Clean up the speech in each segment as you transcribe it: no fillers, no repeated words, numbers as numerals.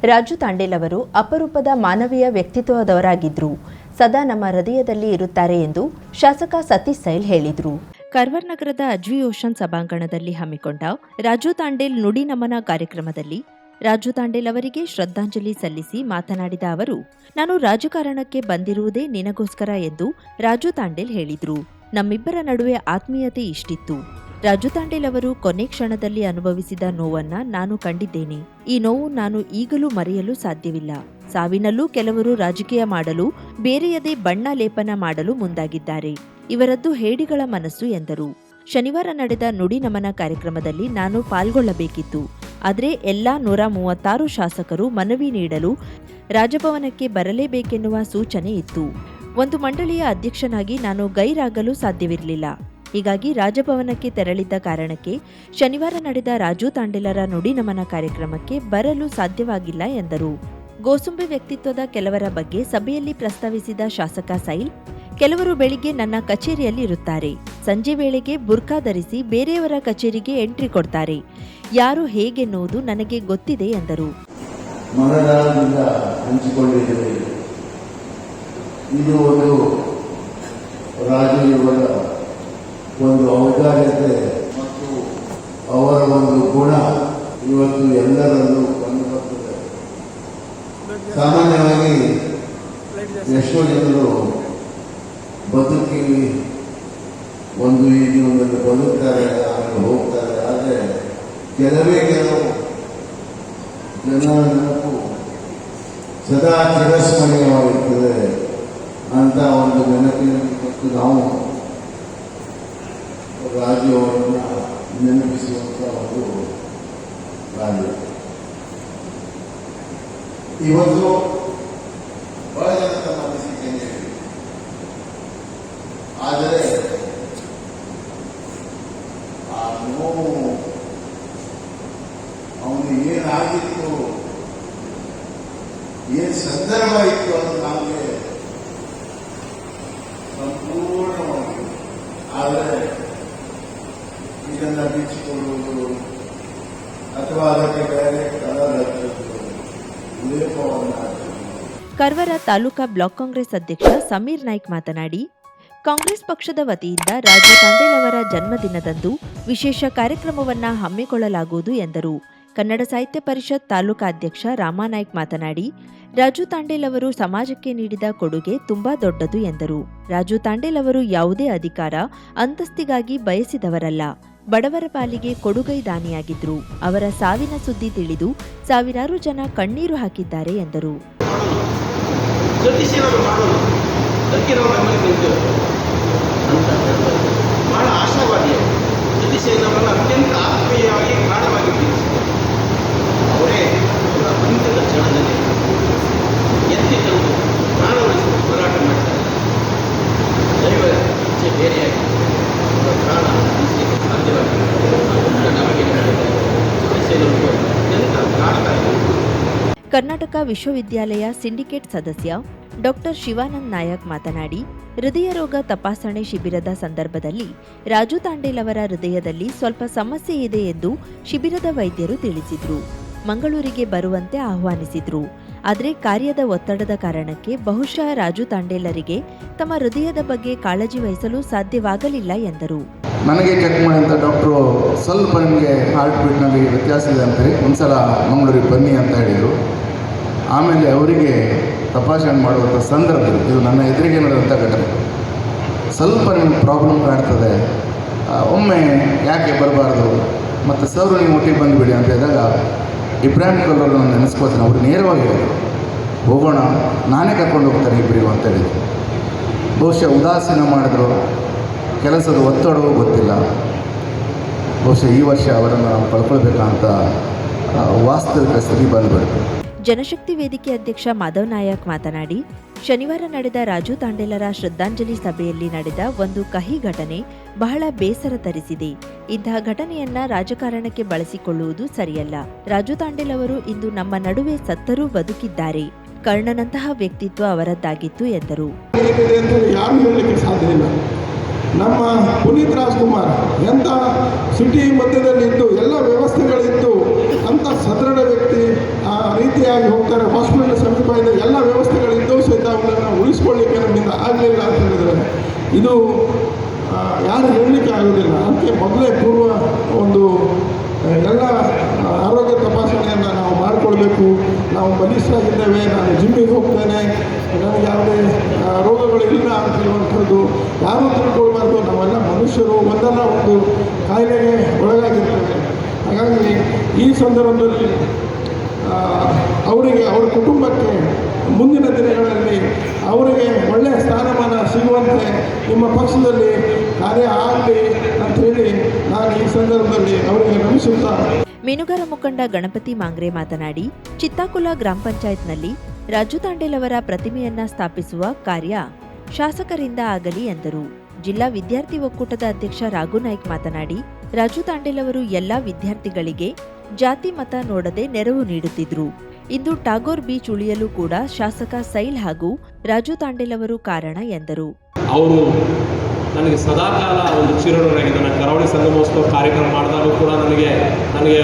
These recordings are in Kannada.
ರಾಜು ತಾಂಡೇಲ್ ಅವರು ಅಪರೂಪದ ಮಾನವೀಯ ವ್ಯಕ್ತಿತ್ವದವರಾಗಿದ್ದರು. ಸದಾ ನಮ್ಮ ಹೃದಯದಲ್ಲಿ ಇರುತ್ತಾರೆ ಎಂದು ಶಾಸಕ ಸತೀಶ್ ಸೈಲ್ ಹೇಳಿದರು. ಕರ್ವರ್ ನಗರದ ಅಜ್ವಿ ಓಷನ್ ಸಭಾಂಗಣದಲ್ಲಿ ಹಮ್ಮಿಕೊಂಡ ರಾಜು ತಾಂಡೇಲ್ ನುಡಿ ನಮನ ಕಾರ್ಯಕ್ರಮದಲ್ಲಿ ರಾಜು ತಾಂಡೇಲ್ ಅವರಿಗೆ ಶ್ರದ್ಧಾಂಜಲಿ ಸಲ್ಲಿಸಿ ಮಾತನಾಡಿದ ಅವರು, ನಾನು ರಾಜಕಾರಣಕ್ಕೆ ಬಂದಿರುವುದೇ ನಿನಗೋಸ್ಕರ ಎಂದು ರಾಜು ತಾಂಡೇಲ್ ಹೇಳಿದರು. ನಮ್ಮಿಬ್ಬರ ನಡುವೆ ಆತ್ಮೀಯತೆ ಇಷ್ಟಿತ್ತು. ರಾಜು ತಾಂಡೇಲ್ ಅವರು ಕೊನೆ ಕ್ಷಣದಲ್ಲಿ ಅನುಭವಿಸಿದ ನೋವನ್ನ ನಾನು ಕಂಡಿದ್ದೇನೆ. ಈ ನೋವು ನಾನು ಈಗಲೂ ಮರೆಯಲು ಸಾಧ್ಯವಿಲ್ಲ. ಸಾವಿನಲ್ಲೂ ಕೆಲವರು ರಾಜಕೀಯ ಮಾಡಲು ಬೇರೆಯದೇ ಬಣ್ಣ ಲೇಪನ ಮಾಡಲು ಮುಂದಾಗಿದ್ದಾರೆ. ಇವರದ್ದು ಹೇಡಿಗಳ ಮನಸ್ಸು ಎಂದರು. ಶನಿವಾರ ನಡೆದ ನುಡಿ ನಮನ ಕಾರ್ಯಕ್ರಮದಲ್ಲಿ ನಾನು ಪಾಲ್ಗೊಳ್ಳಬೇಕಿತ್ತು. ಆದರೆ ಎಲ್ಲಾ 136 ಶಾಸಕರು ಮನವಿ ನೀಡಲು ರಾಜಭವನಕ್ಕೆ ಬರಲೇಬೇಕೆನ್ನುವ ಸೂಚನೆ ಇತ್ತು. ಒಂದು ಮಂಡಳಿಯ ಅಧ್ಯಕ್ಷನಾಗಿ ನಾನು ಗೈರಾಗಲು ಸಾಧ್ಯವಿರಲಿಲ್ಲ. ಹೀಗಾಗಿ ರಾಜಭವನಕ್ಕೆ ತೆರಳಿದ್ದ ಕಾರಣಕ್ಕೆ ಶನಿವಾರ ನಡೆದ ರಾಜು ತಾಂಡೇಲರ ನುಡಿ ನಮನ ಕಾರ್ಯಕ್ರಮಕ್ಕೆ ಬರಲು ಸಾಧ್ಯವಾಗಿಲ್ಲ ಎಂದರು. ಗೋಸುಂಬೆ ವ್ಯಕ್ತಿತ್ವದ ಕೆಲವರ ಬಗ್ಗೆ ಸಭೆಯಲ್ಲಿ ಪ್ರಸ್ತಾವಿಸಿದ ಶಾಸಕ ಸೈಲ್, ಕೆಲವರು ಬೆಳಿಗ್ಗೆ ನನ್ನ ಕಚೇರಿಯಲ್ಲಿ ಇರುತ್ತಾರೆ. ಸಂಜೆ ವೇಳೆಗೆ ಬುರ್ಕಾ ಧರಿಸಿ ಬೇರೆಯವರ ಕಚೇರಿಗೆ ಎಂಟ್ರಿ ಕೊಡ್ತಾರೆ. ಯಾರು ಹೇಗೆನ್ನುವುದು ನನಗೆ ಗೊತ್ತಿದೆ ಎಂದರು. ಇದು ಒಂದು ಔದಾರ್ಯತೆ ಮತ್ತು ಅವರ ಒಂದು ಗುಣ ಇವತ್ತು ಎಲ್ಲರಲ್ಲೂ ಕಂಡುಬರುತ್ತದೆ. ಸಾಮಾನ್ಯವಾಗಿ ಎಷ್ಟೋ ಜನರು ಬದುಕಿ ಒಂದು ಈ ಜೀವನದಲ್ಲಿ ಬದುಕ್ತಾರೆ, ಆಮೇಲೆ ಹೋಗ್ತಾರೆ. ಆದರೆ ಕೆಲವು ಜನರ ನೆನಪು ಸದಾ ಚಿರಸ್ಮರಣೀಯವಾಗಿರ್ತದೆ ಅಂತ ಒಂದು ನೆನಪಿನಲ್ಲಿ ಮತ್ತು ನಾವು ರಾಜು ಅವರನ್ನು ನೆನಪಿಸುವಂತ ಒಂದು ಕಾರ್ಯ. ಇವತ್ತು ಬಹಳ ಜನ ತಮ್ಮ ಅನಿಸಿಕೆಯನ್ನು ಹೇಳಿ, ಆದರೆ ಆ ನೋವು ಅವನು ಏನಾಗಿತ್ತು, ಏನ್ ಸಂದರ್ಭ ಇತ್ತು ಅದು ನಮಗೆ ಸಂಪೂರ್ಣವಾಗಿ. ಆದರೆ ಇದನ್ನು ಬಿಚ್ಚಿಕೊಳ್ಳುವುದು ಅಥವಾ ಅದಕ್ಕೆ ಬೇರೆ ಕಲರ್ ಹಚ್ಚುವುದು, ಲೇಪವನ್ನು ಹಾಕುವುದು. ಕರ್ವರ ತಾಲೂಕಾ ಬ್ಲಾಕ್ ಕಾಂಗ್ರೆಸ್ ಅಧ್ಯಕ್ಷ ಸಮೀರ್ ನಾಯ್ಕ್ ಮಾತನಾಡಿ, ಕಾಂಗ್ರೆಸ್ ಪಕ್ಷದ ವತಿಯಿಂದ ರಾಜು ತಾಂಡೇಲ್ ಅವರ ಜನ್ಮದಿನದಂದು ವಿಶೇಷ ಕಾರ್ಯಕ್ರಮವನ್ನು ಹಮ್ಮಿಕೊಳ್ಳಲಾಗುವುದು ಎಂದರು. ಕನ್ನಡ ಸಾಹಿತ್ಯ ಪರಿಷತ್ ತಾಲೂಕಾ ಅಧ್ಯಕ್ಷ ರಾಮಾನಾಯ್ಕ್ ಮಾತನಾಡಿ, ರಾಜು ತಾಂಡೇಲ್ ಅವರು ಸಮಾಜಕ್ಕೆ ನೀಡಿದ ಕೊಡುಗೆ ತುಂಬಾ ದೊಡ್ಡದು ಎಂದರು. ರಾಜು ತಾಂಡೇಲ್ ಅವರು ಯಾವುದೇ ಅಧಿಕಾರ ಅಂತಸ್ತಿಗಾಗಿ ಬಯಸಿದವರಲ್ಲ, ಬಡವರ ಪಾಲಿಗೆ ಕೊಡುಗೈ ದಾನಿಯಾಗಿದ್ರು. ಅವರ ಸಾವಿನ ಸುದ್ದಿ ತಿಳಿದು ಸಾವಿರಾರು ಜನ ಕಣ್ಣೀರು ಹಾಕಿದ್ದಾರೆ ಎಂದರು. ಬಹಳ ಆಶಾವಾದಿ ಅತ್ಯಂತ ಆತ್ಮೀಯವಾಗಿ ಗಾಢವಾಗಿ ಅವರೇ ಅಂತ್ಯದ ಕ್ಷಣದಲ್ಲಿ ಎತ್ತಿ ತಂದು ಪ್ರಾಣ ಉಳಿಸಲು ಹೋರಾಟ ಮಾಡ್ತಾರೆ. ದೈವ ಇಚ್ಛೆ ಬೇರೆಯಾಗಿ ಅವರ ಪ್ರಾಣ ಉಳಿಸಲಿಕ್ಕೆ ಸಾಧ್ಯವಾಗಿದೆ. ನಮಗೆ ಅತ್ಯಂತ ಗಾಢವಾಗಿ. ಕರ್ನಾಟಕ ವಿಶ್ವವಿದ್ಯಾಲಯ ಸಿಂಡಿಕೇಟ್ ಸದಸ್ಯ ಡಾಕ್ಟರ್ ಶಿವಾನಂದ್ ನಾಯಕ್ ಮಾತನಾಡಿ, ಹೃದಯ ರೋಗ ತಪಾಸಣೆ ಶಿಬಿರದ ಸಂದರ್ಭದಲ್ಲಿ ರಾಜು ತಾಂಡೇಲ್ ಅವರ ಹೃದಯದಲ್ಲಿ ಸ್ವಲ್ಪ ಸಮಸ್ಯೆ ಇದೆ ಎಂದು ಶಿಬಿರದ ವೈದ್ಯರು ತಿಳಿಸಿದ್ರು. ಮಂಗಳೂರಿಗೆ ಬರುವಂತೆ ಆಹ್ವಾನಿಸಿದ್ರು. ಆದರೆ ಕಾರ್ಯದ ಒತ್ತಡದ ಕಾರಣಕ್ಕೆ ಬಹುಶಃ ರಾಜು ತಾಂಡೇಲರಿಗೆ ತಮ್ಮ ಹೃದಯದ ಬಗ್ಗೆ ಕಾಳಜಿ ವಹಿಸಲು ಸಾಧ್ಯವಾಗಲಿಲ್ಲ ಎಂದರು. ನನಗೆ ಚೆಕ್ ಮಾಡಿದಂಥ ಡಾಕ್ಟ್ರು ಸ್ವಲ್ಪ ನಿಮಗೆ ಹಾರ್ಟ್ ಬೀಟ್ನಲ್ಲಿ ವ್ಯತ್ಯಾಸ ಇದೆ ಅಂತಾರೆ, ಒಂದ್ಸಲ ಮಂಗಳೂರಿಗೆ ಬನ್ನಿ ಅಂತ ಹೇಳಿದರು. ಆಮೇಲೆ ಅವರಿಗೆ ತಪಾಸಣೆ ಮಾಡುವಂಥ ಸಂದರ್ಭದಲ್ಲಿ, ಇದು ನನ್ನ ಎದುರಿಗೆ ನಡೆದಂಥ ಘಟನೆ, ಸ್ವಲ್ಪ ನಿಮಗೆ ಪ್ರಾಬ್ಲಮ್ ಕಾಡ್ತದೆ, ಒಮ್ಮೆ ಯಾಕೆ ಬರಬಾರ್ದು ಮತ್ತು ಸರ್ ನೀವು ಒಟ್ಟಿಗೆ ಬಂದುಬಿಡಿ ಅಂತ ಹೇಳಿದಾಗ ಇಬ್ರಾಹಿಂ ಕಲ್ಲೂರನ್ನು ನೆನೆಸ್ಕೋತೀನಿ. ಅವರು ನೇರವಾಗಿ ಹೇಳಿದರು, ಹೋಗೋಣ, ನಾನೇ ಕರ್ಕೊಂಡು ಹೋಗ್ತಾರೆ ಇಬ್ಬರಿಗೂ ಅಂತ ಹೇಳಿದರು. ಬಹುಶಃ ಉದಾಸೀನ ಮಾಡಿದ್ರು, ಕೆಲಸದ ಒತ್ತಡವೂ ಗೊತ್ತಿಲ್ಲ. ಬಹುಶಃ ಈ ವರ್ಷ ಅವರನ್ನು ನಾವು ಕಳ್ಕೊಳ್ಬೇಕಂತ ವಾಸ್ತವಿಕ ಸ್ಥಿತಿ ಬಂದುಬಿಡ್ತು. ಜನಶಕ್ತಿ ವೇದಿಕೆ ಅಧ್ಯಕ್ಷ ಮಾಧವ್ ನಾಯಕ್ ಮಾತನಾಡಿ, ಶನಿವಾರ ನಡೆದ ರಾಜು ತಾಂಡೇಲರ ಶ್ರದ್ಧಾಂಜಲಿ ಸಭೆಯಲ್ಲಿ ನಡೆದ ಒಂದು ಕಹಿ ಘಟನೆ ಬಹಳ ಬೇಸರ ತರಿಸಿದೆ. ಇಂತಹ ಘಟನೆಯನ್ನ ರಾಜಕಾರಣಕ್ಕೆ ಬಳಸಿಕೊಳ್ಳುವುದು ಸರಿಯಲ್ಲ. ರಾಜು ತಾಂಡೇಲ್ ಅವರು ಇಂದು ನಮ್ಮ ನಡುವೆ ಸತ್ತರೂ ಬದುಕಿದ್ದಾರೆ. ಕರ್ಣನಂತಹ ವ್ಯಕ್ತಿತ್ವ ಅವರದ್ದಾಗಿತ್ತು ಎಂದರು. ನಮ್ಮ ಪುನೀತ್ ರಾಜ್ಕುಮಾರ್ ಎಂಥ ಸಿಟಿ ಮಧ್ಯದಲ್ಲಿದ್ದು ಎಲ್ಲ ವ್ಯವಸ್ಥೆಗಳಿದ್ದು ಅಂಥ ಸದೃಢ ವ್ಯಕ್ತಿ ಆ ರೀತಿಯಾಗಿ ಇದು ಯಾರು ಹೇಳಲಿಕ್ಕೆ ಆಗೋದಿಲ್ಲ. ಅದಕ್ಕೆ ಮೊದಲೇ ಪೂರ್ವ ಒಂದು ಎಲ್ಲ ಆರೋಗ್ಯ ತಪಾಸಣೆಯನ್ನು ನಾವು ಮಾಡಿಕೊಳ್ಬೇಕು. ನಾವು ಬಲಿಷ್ಠರಾಗಿದ್ದೇವೆ, ನಾನು ಜಿಮ್ಮಿಗೆ ಹೋಗ್ತೇನೆ, ನನಗೆ ಯಾವುದೇ ರೋಗಗಳು ಇಲ್ಲ ಅಂತ ಹೇಳುವಂಥದ್ದು ಯಾರೂ ತಿಳ್ಕೊಳ್ಬಾರ್ದು. ನಾವೆಲ್ಲ ಮನುಷ್ಯರು, ಒಂದಲ್ಲ ಒಂದು ಕಾಯಿಲೆಗೆ ಒಳಗಾಗಿರ್ತೇವೆ. ಹಾಗಾಗಿ ಈ ಸಂದರ್ಭದಲ್ಲಿ ಅವರಿಗೆ, ಅವರ ಕುಟುಂಬಕ್ಕೆ ಮುಂದಿನ ದಿನಗಳಲ್ಲಿ ಅವರಿಗೆ ಒಳ್ಳೆಯ ಸ್ಥಾನಮಾನ ಸಿಗುವಂತೆ ನಿಮ್ಮ ಪಕ್ಷದಲ್ಲಿ ಕಾರ್ಯ ಆಗಲಿ ಅಂಥೇಳಿ ನಾನು ಈ ಸಂದರ್ಭದಲ್ಲಿ ಅವರಿಗೆ ನಮಿಸುತ್ತಾ. ಮೀನುಗಾರ ಮುಖಂಡ ಗಣಪತಿ ಮಾಂಗ್ರೆ ಮಾತನಾಡಿ, ಚಿತ್ತಾಕುಲ ಗ್ರಾಮ ಪಂಚಾಯತ್ನಲ್ಲಿ ರಾಜು ತಾಂಡೇಲ್ ಅವರ ಪ್ರತಿಮೆಯನ್ನ ಸ್ಥಾಪಿಸುವ ಕಾರ್ಯ ಶಾಸಕರಿಂದ ಆಗಲಿ ಎಂದರು. ಜಿಲ್ಲಾ ವಿದ್ಯಾರ್ಥಿ ಒಕ್ಕೂಟದ ಅಧ್ಯಕ್ಷ ರಾಘುನಾಯ್ಕ್ ಮಾತನಾಡಿ, ರಾಜು ತಾಂಡೇಲ್ ಅವರು ಎಲ್ಲಾ ವಿದ್ಯಾರ್ಥಿಗಳಿಗೆ ಜಾತಿ ಮತ ನೋಡದೆ ನೆರವು ನೀಡುತ್ತಿದ್ರು. ಇಂದು ಟಾಗೋರ್ ಬೀಚ್ ಉಳಿಯಲು ಕೂಡ ಶಾಸಕ ಸೈಲ್ ಹಾಗೂ ರಾಜು ತಾಂಡೇಲ್ ಅವರು ಕಾರಣ ಎಂದರು. ಅವರು ನನಗೆ ಸದಾಕಾಲ ಒಂದು ಚಿರಋಣಿಯಾಗಿದ್ದಾನೆ. ಕರಾವಳಿ ಸಂಗಮೋತ್ಸವ ಕಾರ್ಯಕ್ರಮ ಮಾಡಿದಾಗಲೂ ಕೂಡ ನನಗೆ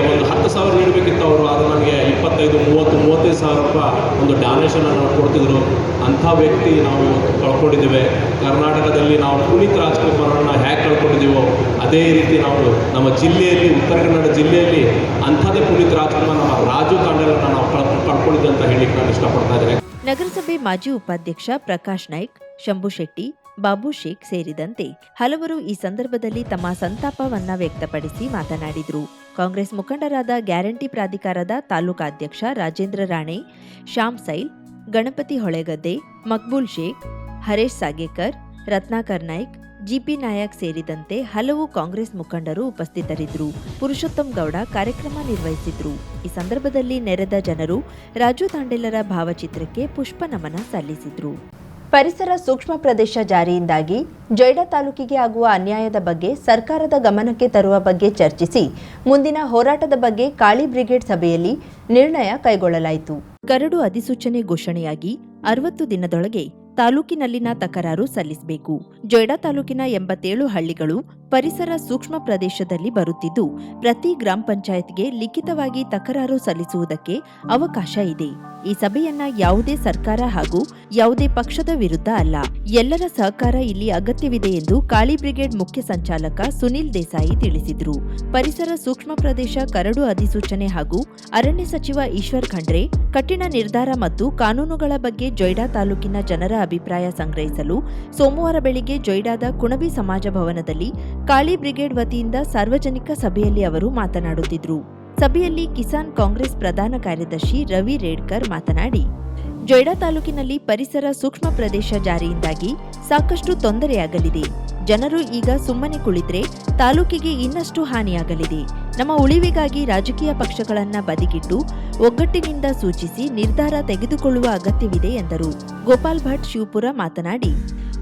ಒಂದು 10,000 ನೀಡಬೇಕಿತ್ತು ಅವರು. ಅದು ನನಗೆ 25, 30, 35,000 ರೂಪಾಯಿ ಒಂದು ಡೊನೇಷನ್ ಅನ್ನು ಕೊಡ್ತಿದ್ರು. ಅಂಥ ವ್ಯಕ್ತಿ ನಾವು ಕಳ್ಕೊಂಡಿದ್ದೇವೆ. ಕರ್ನಾಟಕದಲ್ಲಿ ನಾವು ಪುನೀತ್ ರಾಜ್ಕುಮಾರನ್ನು ಹೇಗೆ ಕಳ್ಕೊಂಡಿದ್ದೀವೋ ಅದೇ ರೀತಿ ನಾವು ನಮ್ಮ ಜಿಲ್ಲೆಯಲ್ಲಿ, ಉತ್ತರ ಕನ್ನಡ ಜಿಲ್ಲೆಯಲ್ಲಿ ಅಂಥದ್ದೇ ಪುನೀತ್ ರಾಜ್ಕುಮಾರ್, ನಮ್ಮ ರಾಜು ತಾಂಡೇಲನ್ನು ನಾವು ಕಳ್ಕೊಂಡಿದ್ದೆ ಅಂತ ಹೇಳಿಕ್ಕೆ ನಾನು ಇಷ್ಟಪಡ್ತಾ ಇದ್ದೇನೆ. ನಗರಸಭೆ ಮಾಜಿ ಉಪಾಧ್ಯಕ್ಷ ಪ್ರಕಾಶ್ ನಾಯ್ಕ್, ಶಂಭು ಶೆಟ್ಟಿ, ಬಾಬು ಶೇಖ್ ಸೇರಿದಂತೆ ಹಲವರು ಈ ಸಂದರ್ಭದಲ್ಲಿ ತಮ್ಮ ಸಂತಾಪವನ್ನ ವ್ಯಕ್ತಪಡಿಸಿ ಮಾತನಾಡಿದರು. ಕಾಂಗ್ರೆಸ್ ಮುಖಂಡರಾದ ಗ್ಯಾರಂಟಿ ಪ್ರಾಧಿಕಾರದ ತಾಲೂಕಾಧ್ಯಕ್ಷ ರಾಜೇಂದ್ರ ರಾಣೆ, ಶ್ಯಾಮ್ ಸೈಲ್, ಗಣಪತಿ ಹೊಳೆಗದ್ದೆ, ಮಕ್ಬೂಲ್ ಶೇಖ್, ಹರೇಶ್ ಸಾಗೇಕರ್, ರತ್ನಾಕರ್ ನಾಯ್ಕ್, ಜಿಪಿ ನಾಯಕ್ ಸೇರಿದಂತೆ ಹಲವು ಕಾಂಗ್ರೆಸ್ ಮುಖಂಡರು ಉಪಸ್ಥಿತರಿದ್ದರು. ಪುರುಷೋತ್ತಮ್ ಗೌಡ ಕಾರ್ಯಕ್ರಮ ನಿರ್ವಹಿಸಿದ್ರು. ಈ ಸಂದರ್ಭದಲ್ಲಿ ನೆರೆದ ಜನರು ರಾಜು ತಾಂಡೇಲರ ಭಾವಚಿತ್ರಕ್ಕೆ ಪುಷ್ಪ ನಮನ ಸಲ್ಲಿಸಿದ್ರು. ಪರಿಸರ ಸೂಕ್ಷ್ಮ ಪ್ರದೇಶ ಜಾರಿಯಿಂದಾಗಿ ಜೊಯ್ಡಾ ತಾಲೂಕಿಗೆ ಆಗುವ ಅನ್ಯಾಯದ ಬಗ್ಗೆ ಸರ್ಕಾರದ ಗಮನಕ್ಕೆ ತರುವ ಬಗ್ಗೆ ಚರ್ಚಿಸಿ ಮುಂದಿನ ಹೋರಾಟದ ಬಗ್ಗೆ ಕಾಳಿ ಬ್ರಿಗೇಡ್ ಸಭೆಯಲ್ಲಿ ನಿರ್ಣಯ ಕೈಗೊಳ್ಳಲಾಯಿತು. ಕರಡು ಅಧಿಸೂಚನೆ ಘೋಷಣೆಯಾಗಿ 60 ದಿನದೊಳಗೆ ತಾಲೂಕಿನಲ್ಲಿನ ತಕರಾರು ಸಲ್ಲಿಸಬೇಕು. ಜೊಯ್ಡಾ ತಾಲೂಕಿನ 87 ಹಳ್ಳಿಗಳು ಪರಿಸರ ಸೂಕ್ಷ್ಮ ಪ್ರದೇಶದಲ್ಲಿ ಬರುತ್ತಿದ್ದು, ಪ್ರತಿ ಗ್ರಾಮ ಪಂಚಾಯತ್ಗೆ ಲಿಖಿತವಾಗಿ ತಕರಾರು ಸಲ್ಲಿಸುವುದಕ್ಕೆ ಅವಕಾಶ ಇದೆ. ಈ ಸಭೆಯನ್ನ ಯಾವುದೇ ಸರ್ಕಾರ ಹಾಗೂ ಯಾವುದೇ ಪಕ್ಷದ ವಿರುದ್ಧ ಅಲ್ಲ, ಎಲ್ಲರ ಸಹಕಾರ ಇಲ್ಲಿ ಅಗತ್ಯವಿದೆ ಎಂದು ಕಾಳಿ ಬ್ರಿಗೇಡ್ ಮುಖ್ಯ ಸಂಚಾಲಕ ಸುನಿಲ್ ದೇಸಾಯಿ ತಿಳಿಸಿದರು. ಪರಿಸರ ಸೂಕ್ಷ್ಮ ಪ್ರದೇಶ ಕರಡು ಅಧಿಸೂಚನೆ ಹಾಗೂ ಅರಣ್ಯ ಸಚಿವ ಈಶ್ವರ್ ಖಂಡ್ರೆ ಕಠಿಣ ನಿರ್ಧಾರ ಮತ್ತು ಕಾನೂನುಗಳ ಬಗ್ಗೆ ಜೊಯ್ಡಾ ತಾಲೂಕಿನ ಜನರ ಅಭಿಪ್ರಾಯ ಸಂಗ್ರಹಿಸಲು ಸೋಮವಾರ ಬೆಳಿಗ್ಗೆ ಜೊಯ್ಡಾದ ಕುಣಬಿ ಸಮಾಜ ಭವನದಲ್ಲಿ ಕಾಳಿ ಬ್ರಿಗೇಡ್ ವತಿಯಿಂದ ಸಾರ್ವಜನಿಕ ಸಭೆಯಲ್ಲಿ ಅವರು ಮಾತನಾಡುತ್ತಿದ್ದರು. ಸಭೆಯಲ್ಲಿ ಕಿಸಾನ್ ಕಾಂಗ್ರೆಸ್ ಪ್ರಧಾನ ಕಾರ್ಯದರ್ಶಿ ರವಿ ರೇಡ್ಕರ್ ಮಾತನಾಡಿ, ಜೊಯ್ಡಾ ತಾಲೂಕಿನಲ್ಲಿ ಪರಿಸರ ಸೂಕ್ಷ್ಮ ಪ್ರದೇಶ ಜಾರಿಯಿಂದಾಗಿ ಸಾಕಷ್ಟು ತೊಂದರೆಯಾಗಲಿದೆ. ಜನರು ಈಗ ಸುಮ್ಮನೆ ಕುಳಿತರೆ ತಾಲೂಕಿಗೆ ಇನ್ನಷ್ಟು ಹಾನಿಯಾಗಲಿದೆ. ನಮ್ಮ ಉಳಿವಿಗಾಗಿ ರಾಜಕೀಯ ಪಕ್ಷಗಳನ್ನ ಬದಿಗಿಟ್ಟು ಒಗ್ಗಟ್ಟಿನಿಂದ ಸೂಚಿಸಿ ನಿರ್ಧಾರ ತೆಗೆದುಕೊಳ್ಳುವ ಅಗತ್ಯವಿದೆ ಎಂದರು. ಗೋಪಾಲ್ ಭಟ್ ಶಿವಪುರ ಮಾತನಾಡಿ,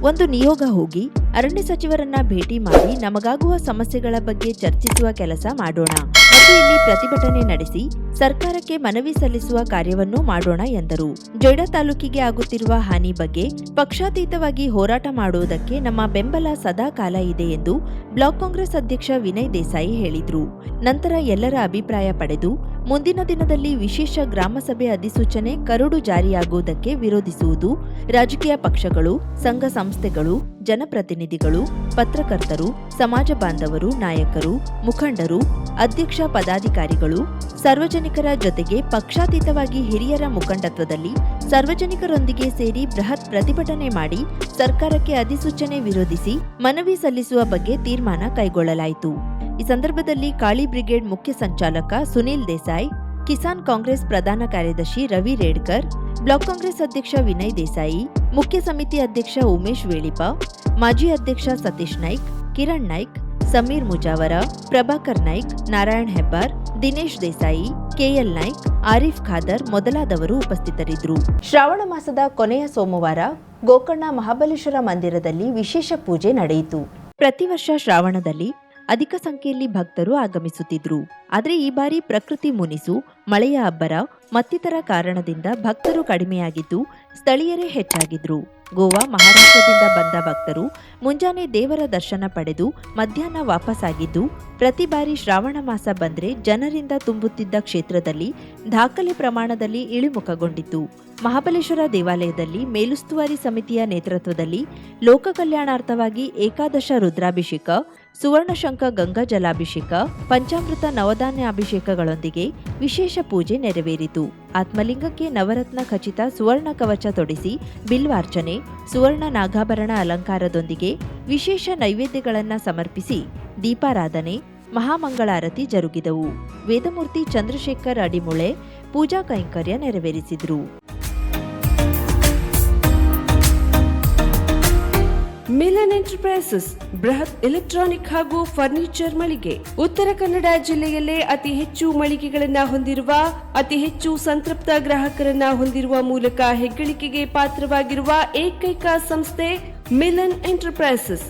ಒಂದು ನಿಯೋಗ ಹೋಗಿ ಅರಣ್ಯ ಸಚಿವರನ್ನ ಭೇಟಿ ಮಾಡಿ ನಮಗಾಗುವ ಸಮಸ್ಯೆಗಳ ಬಗ್ಗೆ ಚರ್ಚಿಸುವ ಕೆಲಸ ಮಾಡೋಣ ಮತ್ತು ಇಲ್ಲಿ ಪ್ರತಿಭಟನೆ ನಡೆಸಿ ಸರ್ಕಾರಕ್ಕೆ ಮನವಿ ಸಲ್ಲಿಸುವ ಕಾರ್ಯವನ್ನೂ ಮಾಡೋಣ ಎಂದರು. ಜೊಯ್ಡಾ ತಾಲೂಕಿಗೆ ಆಗುತ್ತಿರುವ ಹಾನಿ ಬಗ್ಗೆ ಪಕ್ಷಾತೀತವಾಗಿ ಹೋರಾಟ ಮಾಡುವುದಕ್ಕೆ ನಮ್ಮ ಬೆಂಬಲ ಸದಾ ಕಾಲ ಇದೆ ಎಂದು ಬ್ಲಾಕ್ ಕಾಂಗ್ರೆಸ್ ಅಧ್ಯಕ್ಷ ವಿನಯ್ ದೇಸಾಯಿ ಹೇಳಿದರು. ನಂತರ ಎಲ್ಲರ ಅಭಿಪ್ರಾಯ ಪಡೆದು ಮುಂದಿನ ದಿನದಲ್ಲಿ ವಿಶೇಷ ಗ್ರಾಮಸಭೆ ಅಧಿಸೂಚನೆ ಕರಡು ಜಾರಿಯಾಗುವುದಕ್ಕೆ ವಿರೋಧಿಸುವುದು ರಾಜಕೀಯ ಪಕ್ಷಗಳು, ಸಂಘ ಸಂಸ್ಥೆಗಳು, ಜನಪ್ರತಿನಿಧಿಗಳು, ಪತ್ರಕರ್ತರು, ಸಮಾಜ ಬಾಂಧವರು, ನಾಯಕರು, ಮುಖಂಡರು, ಅಧ್ಯಕ್ಷ ಪದಾಧಿಕಾರಿಗಳು, ಸಾರ್ವಜನಿಕರ ಜೊತೆಗೆ ಪಕ್ಷಾತೀತವಾಗಿ ಹಿರಿಯರ ಮುಖಂಡತ್ವದಲ್ಲಿ ಸಾರ್ವಜನಿಕರೊಂದಿಗೆ ಸೇರಿ ಬೃಹತ್ ಪ್ರತಿಭಟನೆ ಮಾಡಿ ಸರ್ಕಾರಕ್ಕೆ ಅಧಿಸೂಚನೆ ವಿರೋಧಿಸಿ ಮನವಿ ಸಲ್ಲಿಸುವ ಬಗ್ಗೆ ತೀರ್ಮಾನ ಕೈಗೊಳ್ಳಲಾಯಿತು. ಈ ಸಂದರ್ಭದಲ್ಲಿ ಕಾಳಿ ಬ್ರಿಗೇಡ್ ಮುಖ್ಯ ಸಂಚಾಲಕ ಸುನಿಲ್ ದೇಸಾಯಿ, ಕಿಸಾನ್ ಕಾಂಗ್ರೆಸ್ ಪ್ರಧಾನ ಕಾರ್ಯದರ್ಶಿ ರವಿ ರೇಡ್ಕರ್, ಬ್ಲಾಕ್ ಕಾಂಗ್ರೆಸ್ ಅಧ್ಯಕ್ಷ ವಿನಯ್ ದೇಸಾಯಿ, ಮುಖ್ಯ ಸಮಿತಿ ಅಧ್ಯಕ್ಷ ಉಮೇಶ್ ವೇಳಿಪ, ಮಾಜಿ ಅಧ್ಯಕ್ಷ ಸತೀಶ್ ನಾಯ್ಕ್, ಕಿರಣ್ ನಾಯ್ಕ್, ಸಮೀರ್ ಮುಜಾವರ, ಪ್ರಭಾಕರ್ ನಾಯ್ಕ್, ನಾರಾಯಣ್ ಹೆಬ್ಬಾರ್, ದಿನೇಶ್ ದೇಸಾಯಿ, ಕೆಎಲ್ ನಾಯ್ಕ್, ಆರಿಫ್ ಖಾದರ್ ಮೊದಲಾದವರು ಉಪಸ್ಥಿತರಿದ್ದರು. ಶ್ರಾವಣ ಮಾಸದ ಕೊನೆಯ ಸೋಮವಾರ ಗೋಕರ್ಣ ಮಹಾಬಲೇಶ್ವರ ಮಂದಿರದಲ್ಲಿ ವಿಶೇಷ ಪೂಜೆ ನಡೆಯಿತು. ಪ್ರತಿ ವರ್ಷ ಶ್ರಾವಣದಲ್ಲಿ ಅಧಿಕ ಸಂಖ್ಯೆಯಲ್ಲಿ ಭಕ್ತರು ಆಗಮಿಸುತ್ತಿದ್ರು. ಆದರೆ ಈ ಬಾರಿ ಪ್ರಕೃತಿ ಮುನಿಸು, ಮಳೆಯ ಅಬ್ಬರ ಮತ್ತಿತರ ಕಾರಣದಿಂದ ಭಕ್ತರು ಕಡಿಮೆಯಾಗಿದ್ದು ಸ್ಥಳೀಯರೇ ಹೆಚ್ಚಾಗಿದ್ರು. ಗೋವಾ, ಮಹಾರಾಷ್ಟ್ರದಿಂದ ಬಂದ ಭಕ್ತರು ಮುಂಜಾನೆ ದೇವರ ದರ್ಶನ ಪಡೆದು ಮಧ್ಯಾಹ್ನ ವಾಪಸ್ಸಾಗಿದ್ದು, ಪ್ರತಿ ಬಾರಿ ಶ್ರಾವಣ ಮಾಸ ಬಂದ್ರೆ ಜನರಿಂದ ತುಂಬುತ್ತಿದ್ದ ಕ್ಷೇತ್ರದಲ್ಲಿ ದಾಖಲೆ ಪ್ರಮಾಣದಲ್ಲಿ ಇಳಿಮುಖಗೊಂಡಿತ್ತು. ಮಹಾಬಲೇಶ್ವರ ದೇವಾಲಯದಲ್ಲಿ ಮೇಲುಸ್ತುವಾರಿ ಸಮಿತಿಯ ನೇತೃತ್ವದಲ್ಲಿ ಲೋಕ ಕಲ್ಯಾಣಾರ್ಥವಾಗಿ ಏಕಾದಶ ರುದ್ರಾಭಿಷೇಕ, ಸುವರ್ಣಶಂಖ ಗಂಗಾ ಜಲಾಭಿಷೇಕ, ಪಂಚಾಮೃತ ನವಧಾನ್ಯಾಭಿಷೇಕಗಳೊಂದಿಗೆ ವಿಶೇಷ ಪೂಜೆ ನೆರವೇರಿತು. ಆತ್ಮಲಿಂಗಕ್ಕೆ ನವರತ್ನ ಖಚಿತ ಸುವರ್ಣ ಕವಚ ತೊಡಿಸಿ ಬಿಲ್ವಾರ್ಚನೆ, ಸುವರ್ಣ ನಾಗಾಭರಣ ಅಲಂಕಾರದೊಂದಿಗೆ ವಿಶೇಷ ನೈವೇದ್ಯಗಳನ್ನು ಸಮರ್ಪಿಸಿ ದೀಪಾರಾಧನೆ, ಮಹಾಮಂಗಳಾರತಿ ಜರುಗಿದವು. ವೇದಮೂರ್ತಿ ಚಂದ್ರಶೇಖರ್ ಅಡಿಮುಳೆ ಪೂಜಾ ಕೈಂಕರ್ಯ ನೆರವೇರಿಸಿದ್ರು. ಮಿಲನ್ ಎಂಟರ್ಪ್ರೈಸಸ್ ಬೃಹತ್ ಎಲೆಕ್ಟ್ರಾನಿಕ್ ಹಾಗೂ ಫರ್ನಿಚರ್ ಮಳಿಗೆ. ಉತ್ತರ ಕನ್ನಡ ಜಿಲ್ಲೆಯಲ್ಲೇ ಅತಿ ಹೆಚ್ಚು ಮಳಿಗೆಗಳನ್ನ ಹೊಂದಿರುವ, ಅತಿ ಹೆಚ್ಚು ಸಂತೃಪ್ತ ಗ್ರಾಹಕರನ್ನ ಹೊಂದಿರುವ ಮೂಲಕ ಹೆಗ್ಗಳಿಕೆಗೆ ಪಾತ್ರವಾಗಿರುವ ಏಕೈಕ ಸಂಸ್ಥೆ ಮಿಲನ್ ಎಂಟರ್ಪ್ರೈಸಸ್.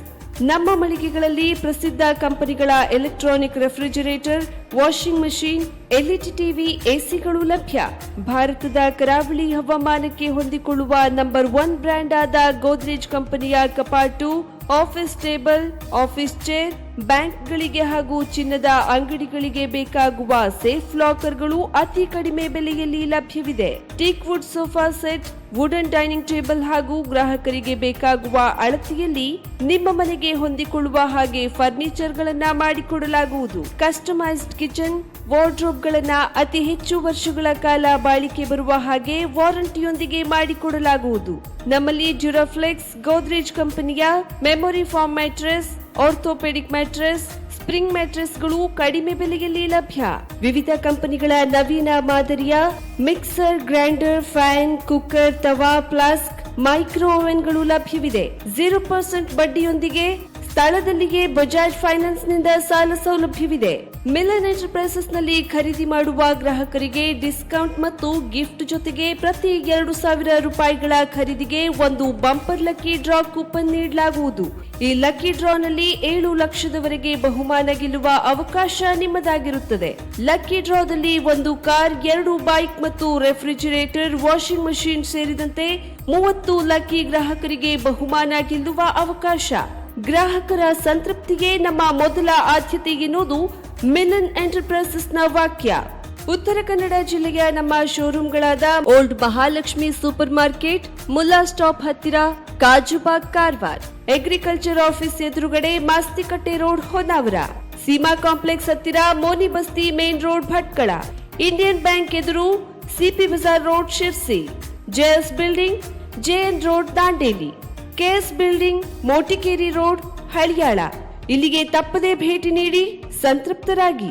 ನಮ್ಮ ಮಳಿಗೆಗಳಲ್ಲಿ ಪ್ರಸಿದ್ಧ ಕಂಪನಿಗಳ electronic refrigerator, washing machine, LED TV, ಎಸಿಗಳು ಲಭ್ಯ. ಭಾರತದ ಕರಾವಳಿ ಹವಾಮಾನಕ್ಕೆ ಹೊಂದಿಕೊಳ್ಳುವ ನಂಬರ್ 1 ಬ್ರ್ಯಾಂಡ್ ಆದ ಗೋದ್ರೇಜ್ ಕಂಪನಿಯ ಕಪಾಟು, ಆಫೀಸ್ ಟೇಬಲ್, ಆಫೀಸ್ ಚೇರ್, ಬ್ಯಾಂಕ್ಗಳಿಗೆ ಹಾಗೂ ಚಿನ್ನದ ಅಂಗಡಿಗಳಿಗೆ ಬೇಕಾಗುವ ಸೇಫ್ ಲಾಕರ್ಗಳು ಅತಿ ಕಡಿಮೆ ಬೆಲೆಯಲ್ಲಿ ಲಭ್ಯವಿದೆ. Teak wood sofa set, wooden dining table ಹಾಗೂ ಗ್ರಾಹಕರಿಗೆ ಬೇಕಾಗುವ ಅಳತೆಯಲ್ಲಿ ನಿಮ್ಮ ಮನೆಗೆ ಹೊಂದಿಕೊಳ್ಳುವ ಹಾಗೆ ಫರ್ನಿಚರ್ಗಳನ್ನ ಮಾಡಿಕೊಡಲಾಗುವುದು. ಕಸ್ಟಮೈಸ್ಡ್ ಕಿಚನ್, ವಾರ್ಡ್ರೋಬ್ಗಳನ್ನ ಅತಿ ಹೆಚ್ಚು ವರ್ಷಗಳ ಕಾಲ ಬಾಳಿಕೆ ಬರುವ ಹಾಗೆ ವಾರಂಟಿಯೊಂದಿಗೆ ಮಾಡಿಕೊಡಲಾಗುವುದು. ನಮ್ಮಲ್ಲಿ ಡ್ಯೂರಾಫ್ಲೆಕ್ಸ್, ಗೋದ್ರೇಜ್ ಕಂಪನಿಯ memory foam mattress, orthopaedic mattress, spring ಮ್ಯಾಟ್ರೆಸ್ಗಳು ಕಡಿಮೆ ಬೆಲೆಯಲ್ಲಿ ಲಭ್ಯ. ವಿವಿಧ ಕಂಪನಿಗಳ ನವೀನ ಮಾದರಿಯ ಮಿಕ್ಸರ್, ಗ್ರೈಂಡರ್, ಫ್ಯಾನ್, ಕುಕ್ಕರ್, ತವಾ, ಫ್ಲಾಸ್ಕ್, ಮೈಕ್ರೋ ಓವೆನ್ಗಳು ಲಭ್ಯವಿದೆ. 0% ಬಡ್ಡಿಯೊಂದಿಗೆ ಸ್ಥಳದಲ್ಲಿಯೇ ಬಜಾಜ್ ಫೈನಾನ್ಸ್ ನಿಂದ ಸಾಲ ಸೌಲಭ್ಯವಿದೆ. ಮಿಲನ್ ಎಂಟರ್ಪ್ರೈಸಸ್ ನಲ್ಲಿ ಖರೀದಿ ಮಾಡುವ ಗ್ರಾಹಕರಿಗೆ ಡಿಸ್ಕೌಂಟ್ ಮತ್ತು ಗಿಫ್ಟ್ ಜೊತೆಗೆ ಪ್ರತಿ 2,000 ರೂಪಾಯಿಗಳ ಖರೀದಿಗೆ ಒಂದು ಬಂಪರ್ ಲಕ್ಕಿ ಡ್ರಾ ಕೂಪನ್ ನೀಡಲಾಗುವುದು. ಈ ಲಕ್ಕಿ ಡ್ರಾನಲ್ಲಿ 7 ಲಕ್ಷದವರೆಗೆ ಬಹುಮಾನ ಗೆಲ್ಲುವ ಅವಕಾಶ ನಿಮ್ಮದಾಗಿರುತ್ತದೆ. ಲಕ್ಕಿ ಡ್ರಾದಲ್ಲಿ 1 ಕಾರ್, 2 ಬೈಕ್ ಮತ್ತು ರೆಫ್ರಿಜರೇಟರ್, ವಾಷಿಂಗ್ ಮಷೀನ್ ಸೇರಿದಂತೆ 30 ಲಕ್ಕಿ ಗ್ರಾಹಕರಿಗೆ ಬಹುಮಾನ ಗೆಲ್ಲುವ ಅವಕಾಶ. ಗ್ರಾಹಕರ ಸಂತೃಪ್ತಿಗೆ ನಮ್ಮ ಮೊದಲ ಆದ್ಯತೆ ಎನ್ನುವುದು ಮಿಲನ್ ಎಂಟರ್ಪ್ರೈಸಸ್ ನ ವಾಕ್ಯ. ಉತ್ತರ ಕನ್ನಡ ಜಿಲ್ಲೆಯ ನಮ್ಮ ಶೋರೂಮ್ಗಳಾದ old Mahalakshmi super market, Mulla stop ಹತ್ತಿರ, ಕಾಜುಬಾಗ್, ಕಾರವಾರ, ಅಗ್ರಿಕಲ್ಚರ್ ಆಫೀಸ್ ಎದುರುಗಡೆ, ಮಾಸ್ತಿಕಟ್ಟೆ ರೋಡ್, ಹೊನ್ನಾವರ, ಸೀಮಾ ಕಾಂಪ್ಲೆಕ್ಸ್ ಹತ್ತಿರ, Moni Basti main road, Bhatkal, Indian bank ಎದುರು, CP Bazar road, Sirsi, JS building, JN road, Dandeli, KS building, Motikeri road, Haliyal. ಇಲ್ಲಿಗೆ ತಪ್ಪದೇ ಭೇಟಿ ನೀಡಿ ಸಂತೃಪ್ತರಾಗಿ.